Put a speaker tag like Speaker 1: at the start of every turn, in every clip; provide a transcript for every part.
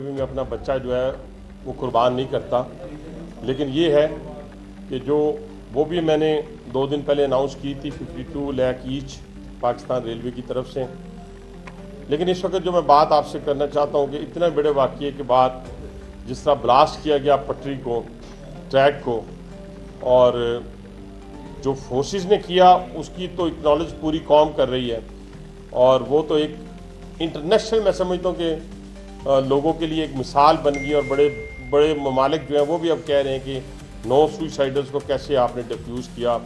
Speaker 1: میں اپنا بچہ جو ہے وہ قربان نہیں کرتا، لیکن یہ ہے کہ جو وہ بھی میں نے 2 دن پہلے اناؤنس کی تھی 52 لاکھ ایچ پاکستان ریلوے کی طرف سے. لیکن اس وقت جو میں بات آپ سے کرنا چاہتا ہوں کہ اتنے بڑے واقعے کے بعد جس طرح بلاسٹ کیا گیا پٹری کو، ٹریک کو، اور جو فورسز نے کیا اس کی تو اکنالج پوری قوم کر رہی ہے، اور وہ تو ایک انٹرنیشنل میں سمجھتا ہوں کہ لوگوں کے لیے ایک مثال بن گئی، اور بڑے بڑے ممالک جو ہیں وہ بھی اب کہہ رہے ہیں کہ 9 سوئسائڈرز کو کیسے آپ نے ڈیفیوز کیا،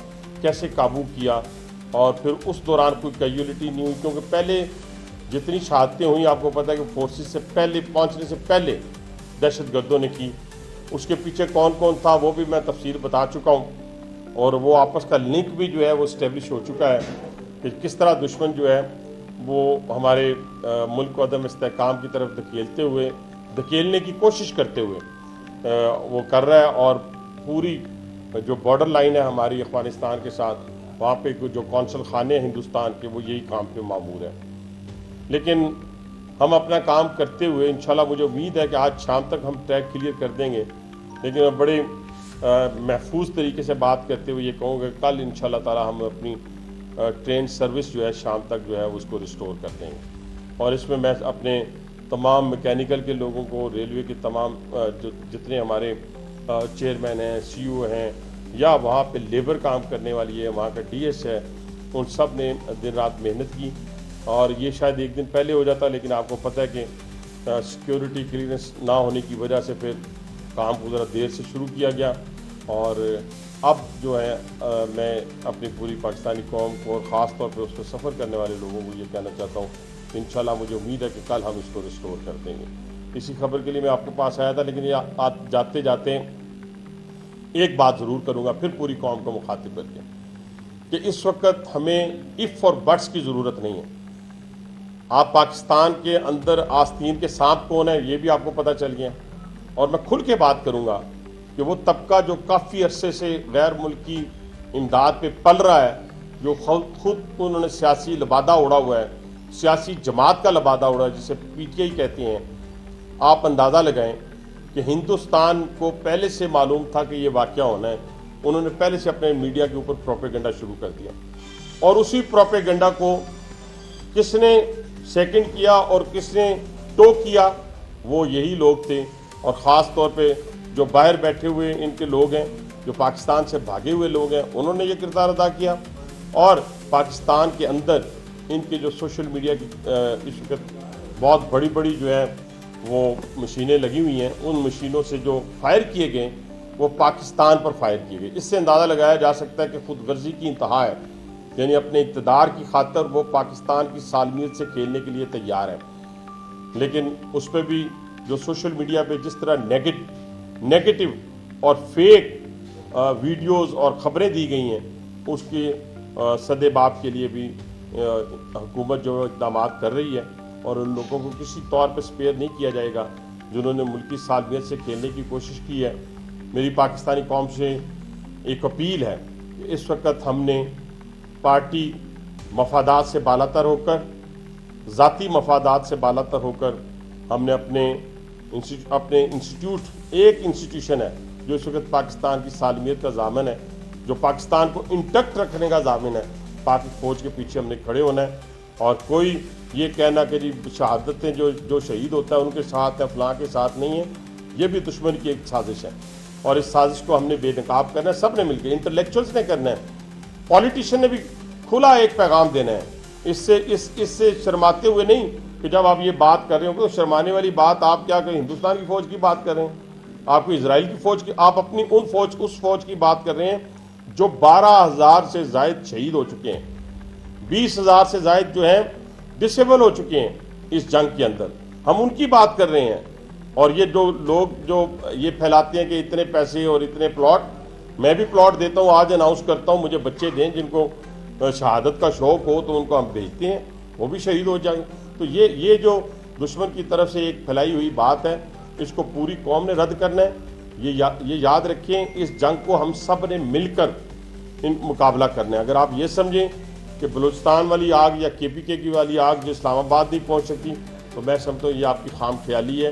Speaker 1: کیسے قابو کیا، اور پھر اس دوران کوئی کیجولیٹی نہیں ہوئی. کیونکہ پہلے جتنی شہادتیں ہوئیں آپ کو پتہ ہے کہ فورسز سے پہلے پہنچنے سے پہلے دہشت گردوں نے کی. اس کے پیچھے کون کون تھا وہ بھی میں تفصیل بتا چکا ہوں، اور وہ آپس کا لنک بھی جو ہے وہ اسٹیبلش ہو چکا ہے کہ کس طرح دشمن جو ہے وہ ہمارے ملک کو عدم استحکام کی طرف دھکیلنے کی کوشش کرتے ہوئے وہ کر رہا ہے. اور پوری جو بارڈر لائن ہے ہماری افغانستان کے ساتھ، وہاں پہ جو قونصل خانے ہیں ہندوستان کے، وہ یہی کام پہ مامور ہیں. لیکن ہم اپنا کام کرتے ہوئے انشاءاللہ مجھے امید ہے کہ آج شام تک ہم ٹریک کلیئر کر دیں گے. لیکن میں بڑے محفوظ طریقے سے بات کرتے ہوئے یہ کہوں گا کہ کل انشاءاللہ تعالی ہم اپنی ٹرین سروس جو ہے شام تک جو ہے اس کو ریسٹور کر دیں گے. اور اس میں اپنے تمام میکینیکل کے لوگوں کو، ریلوے کے تمام جتنے ہمارے چیئرمین ہیں، سی او ہیں، یا وہاں پہ لیبر کام کرنے والی ہے، وہاں کا ڈی ایس ہے، ان سب نے دن رات محنت کی. اور یہ شاید ایک دن پہلے ہو جاتا، لیکن آپ کو پتہ ہے کہ سیکیورٹی کلیئرنس نہ ہونے کی وجہ سے پھر کام کو ذرا دیر سے شروع کیا گیا. اور اب جو ہے میں اپنی پوری پاکستانی قوم کو، اور خاص طور پہ اس پہ سفر کرنے والے لوگوں کو یہ کہنا چاہتا ہوں کہ انشاءاللہ مجھے امید ہے کہ کل ہم اس کو ریسٹور کر دیں گے. اسی خبر کے لیے میں آپ کے پاس آیا تھا، لیکن یہ جاتے جاتے ایک بات ضرور کروں گا پھر پوری قوم کو مخاطب کر کے، کہ اس وقت ہمیں اف اور بٹس کی ضرورت نہیں ہے. آپ پاکستان کے اندر آستین کے سانپ کون ہے یہ بھی آپ کو پتہ چل گیا. اور میں کھل کے بات کروں گا کہ وہ طبقہ جو کافی عرصے سے غیر ملکی امداد پہ پل رہا ہے، جو خود انہوں نے سیاسی لبادہ اڑا ہوا ہے، سیاسی جماعت کا لبادہ اڑا ہے جسے پی ٹی آئی کہتے ہیں. آپ اندازہ لگائیں کہ ہندوستان کو پہلے سے معلوم تھا کہ یہ واقعہ ہونا ہے. انہوں نے پہلے سے اپنے میڈیا کے اوپر پروپیگنڈا شروع کر دیا، اور اسی پروپیگنڈا کو کس نے سیکنڈ کیا اور کس نے ٹو کیا؟ وہ یہی لوگ تھے. اور خاص طور پہ جو باہر بیٹھے ہوئے ان کے لوگ ہیں، جو پاکستان سے بھاگے ہوئے لوگ ہیں، انہوں نے یہ کردار ادا کیا. اور پاکستان کے اندر ان کے جو سوشل میڈیا کی اس وقت بہت بڑی بڑی جو ہے وہ مشینیں لگی ہوئی ہیں، ان مشینوں سے جو فائر کیے گئے وہ پاکستان پر فائر کیے گئے. اس سے اندازہ لگایا جا سکتا ہے کہ خود غرضی کی انتہا ہے، یعنی اپنے اقتدار کی خاطر وہ پاکستان کی سالمیت سے کھیلنے کے لیے تیار ہے. لیکن اس پہ بھی جو سوشل میڈیا پہ جس طرح نیگیٹو اور فیک ویڈیوز اور خبریں دی گئی ہیں، اس کے سدے باب کے لیے بھی حکومت جو اقدامات کر رہی ہے. اور ان لوگوں کو کسی طور پہ سپیئر نہیں کیا جائے گا جنہوں نے ملکی سالمیت سے کھیلنے کی کوشش کی ہے. میری پاکستانی قوم سے ایک اپیل ہے کہ اس وقت ہم نے پارٹی مفادات سے بالاتر ہو کر، ذاتی مفادات سے بالاتر ہو کر، ہم نے اپنے انسٹیٹیوٹ، ایک انسٹیٹیوشن ہے جو اس وقت پاکستان کی سالمیت کا ضامن ہے، جو پاکستان کو انٹیکٹ رکھنے کا ضامن ہے، پاک فوج کے پیچھے ہم نے کھڑے ہونا ہے. اور کوئی یہ کہنا کہ جی شہادتیں جو شہید ہوتا ہے ان کے ساتھ ہے، فلاں کے ساتھ نہیں ہے، یہ بھی دشمن کی ایک سازش ہے. اور اس سازش کو ہم نے بے نقاب کرنا ہے، سب نے مل کے، انٹلیکچوئلس نے کرنا ہے، پولیٹیشین نے بھی کھلا ایک پیغام دینا ہے. اس سے شرماتے ہوئے نہیں کہ جب آپ یہ بات کر رہے ہو تو شرمانے والی بات آپ کیا کہ ہندوستان کی فوج کی بات کر رہے ہیں، آپ کو اسرائیل کی فوج کی، آپ اپنی اس فوج کی بات کر رہے ہیں جو 12,000 سے زائد شہید ہو چکے ہیں، 20,000 سے زائد جو ہیں ڈسیبل ہو چکے ہیں اس جنگ کے اندر. ہم ان کی بات کر رہے ہیں. اور یہ جو لوگ جو یہ پھیلاتے ہیں کہ اتنے پیسے اور اتنے پلاٹ، میں بھی پلاٹ دیتا ہوں، آج اناؤنس کرتا ہوں، مجھے بچے دیں جن کو شہادت کا شوق ہو تو ان کو ہم بھیجتے ہیں، وہ بھی شہید ہو جائیں. تو یہ جو دشمن کی طرف سے ایک پھیلائی ہوئی بات ہے، اس کو پوری قوم نے رد کرنا ہے. یہ یاد رکھیں، اس جنگ کو ہم سب نے مل کر مقابلہ کرنا ہے. اگر آپ یہ سمجھیں کہ بلوچستان والی آگ یا کے پی کے کی والی آگ جو اسلام آباد نہیں پہنچ سکتی، تو میں سمجھتا ہوں یہ آپ کی خام خیالی ہے.